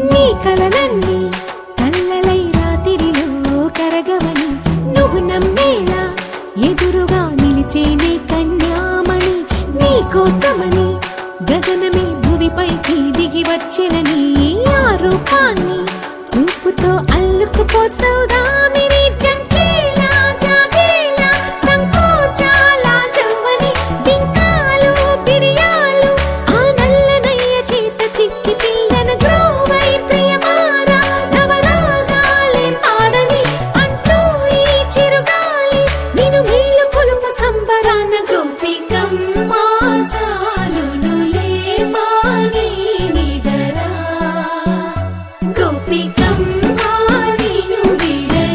నీ కలలన్నీ కల్లలై రాత్రిలో కరగవని నువ్వు నమ్మేలా ఎదురుగా నిలిచేనే కన్యామణి నీ కోసమని గగనమే భువిపైకి దిగి వచ్చినని ఆ రూపాన్ని చూపుతో అల్లుకుపోసౌదామిని జంకేలా జాగేలా సంకోచాల జవ్వని బింకాలు బిరియాలు ఆ నల్లనయ్య చేత చిక్కి పిల్లన గ్రోవై ప్రియమారా నవరాగాలే పాడని అంటూ ఈ చిరుగాలి నిన్ను మేలు కొలుపు సంబరాన గోపికమ్మ చాలునులే మాని నిదరా గోపికమ్మ నిన్ను విడని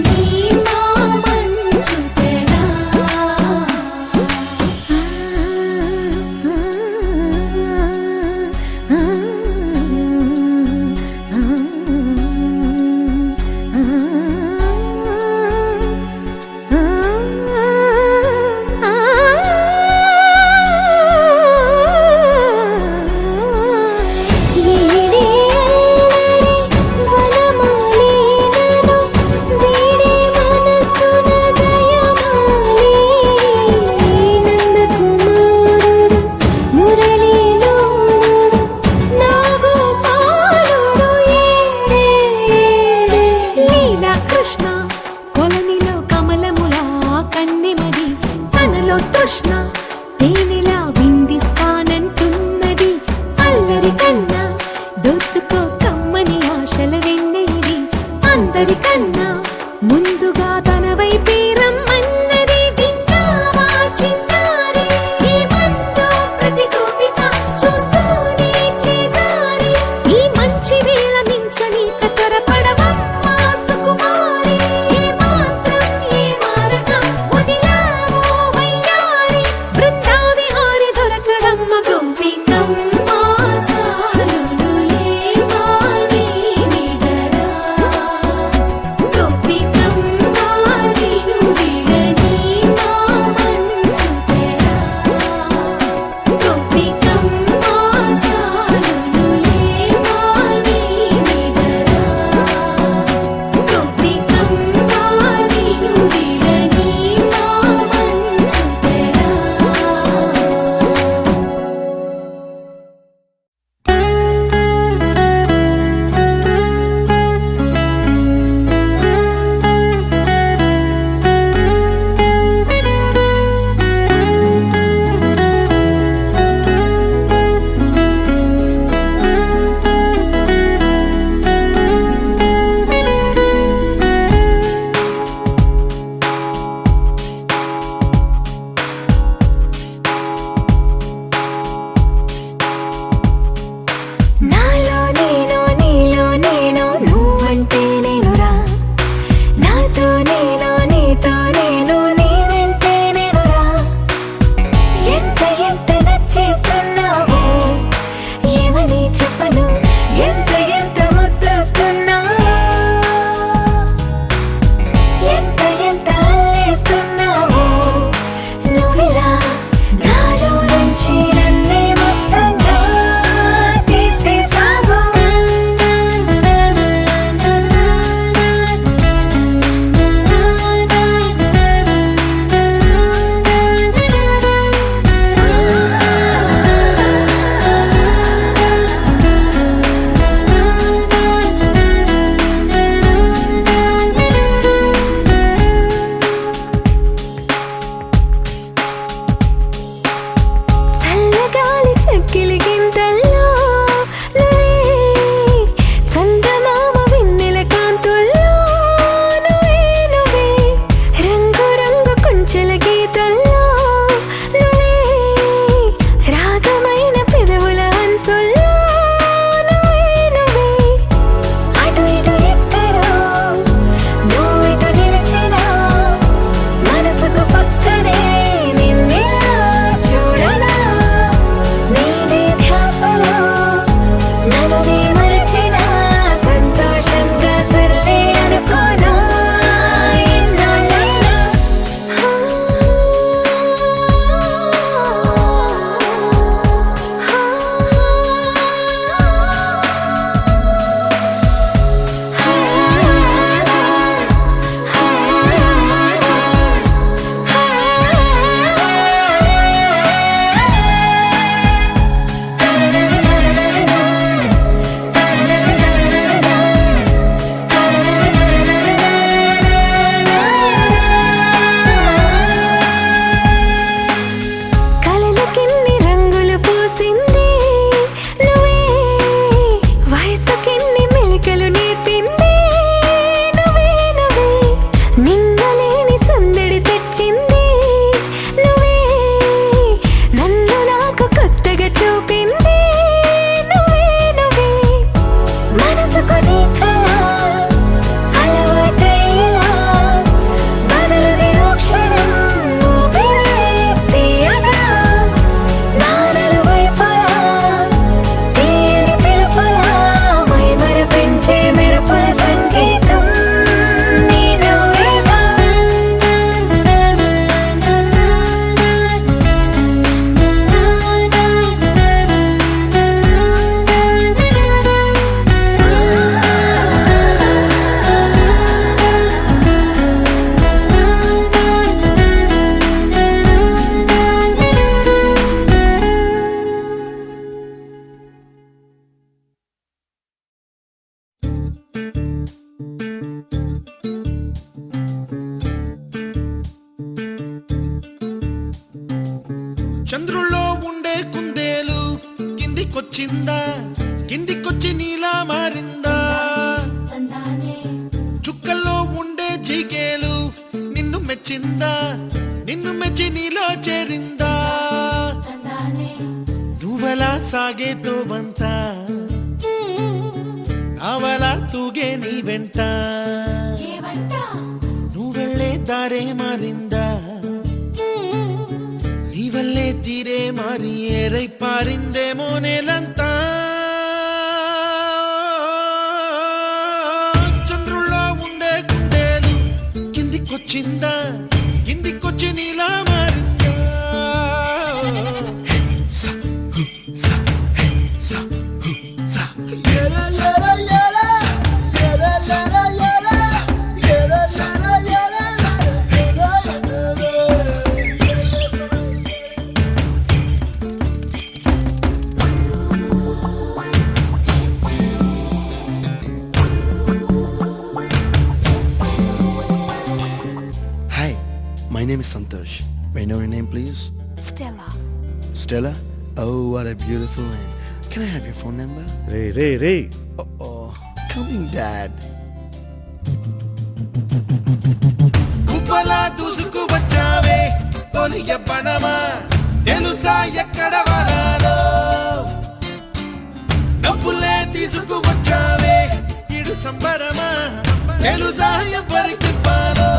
వచ్చిందా నిన్ను మెచ్చి నీలో చేరిందా నువ్వలా సాగేతో బంత నావలా తూగే నీ వెంట నువ్వెళ్ళే దారే మారిందా నీ వల్లే తీరే మారి ఏరై పారిందేమో నేలంతా చంద్రుల్లో ఉండే గుండెలు కిందికొచ్చిందా కిందికొచ్చి నీలా మారిందా సా, హు, సా, హే, సా, హు, సా. Hi, my name is Santosh. May I know your name, please? Stella. Stella? Oh, what a beautiful name. Can I have your phone number? Ray Oh, coming, Dad. కుప్పలా దూసుకు వచ్చావే తొలి ఎవ్వనమా తెలుసా ఎక్కడ వరాలో డబ్బులే తీసుకు వచ్చావే ఇడు సంబరమా తెలుసా ఎవరికి పాలో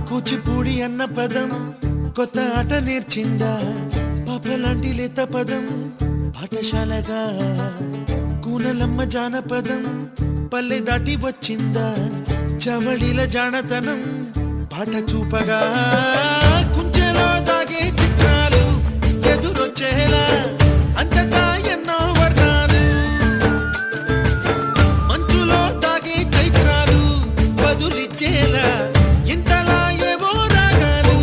కూచిపూడి అన్న పదం కొత్త ఆట నేర్చిందా పాపలాంటి లేత పదం పాఠశాలగా కూనలమ్మ జానపదం పల్లె దాటి వచ్చిందా చవళిల జానతనం పాట చూపగా కుంచెలో దాగే చిత్రాలు ఎదురొచ్చేలా అంతటా ఎన్నో వర్ణాలు మంచులో దాగే చైత్రాలు బదులిచ్చేలా ఇంతలా ఏవో రాగాలు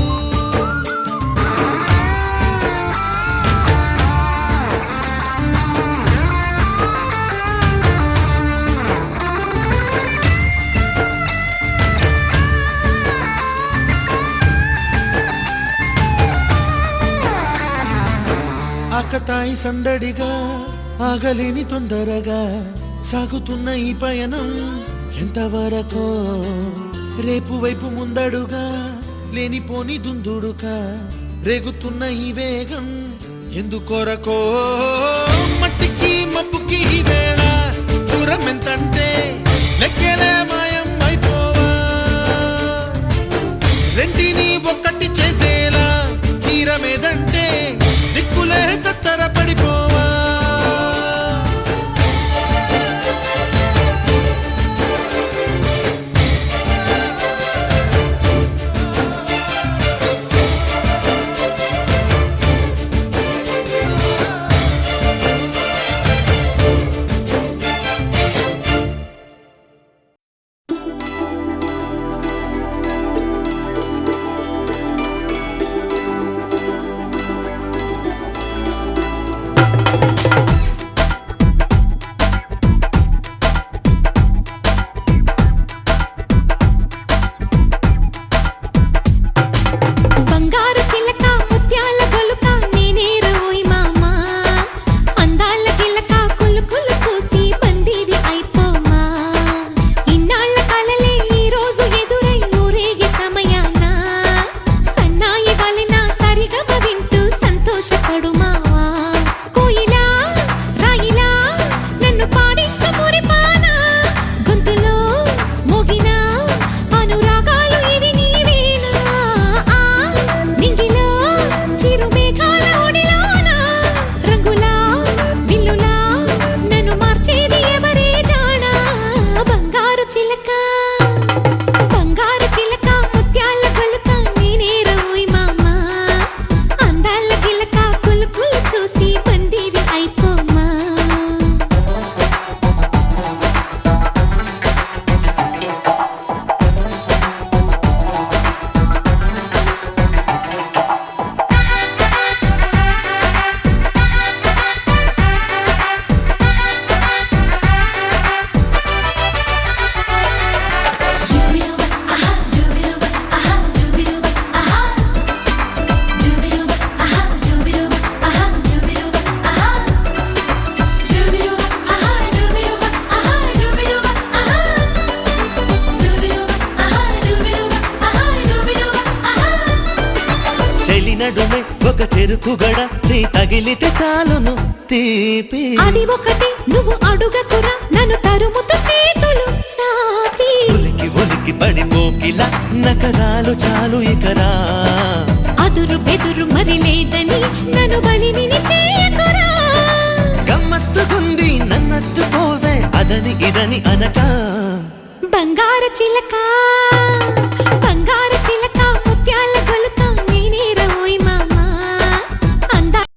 ఆకతాయి సందడిగా ఆగలేని తొందరగా సాగుతున్న ఈ పయనం ఎంతవరకో రేపు వైపు ముందడుగా లేనిపోని దుందుడుగా రేగుతున్న ఈ వేగం ఎందుకొరకో మట్టికి మబ్బుకి ఈ వేళ దూరం ఎంతంటే లెక్కలే మాయం అయిపోవా రెంటిని ఒక్కటి చేసేలా తీరమేదంటే దిక్కులే తత్తర పడిపోవా ఒక చెరుకు గడ నీ తగిలితే చాలును తీపి అది ఒకటి నువ్వు అడుగకురా నన్ను తరుముతూ చేతులు చాపి ఉలికి ఉలికి పడిపోకిలా నకరాలు చాలు ఇకరా అదురు బెదురు మరి లేదని నన్ను బలిని చేయకురా గమ్మత్తుకుంది నన్నత్తుకోవే అదని ఇదని అనక బంగారు చిలక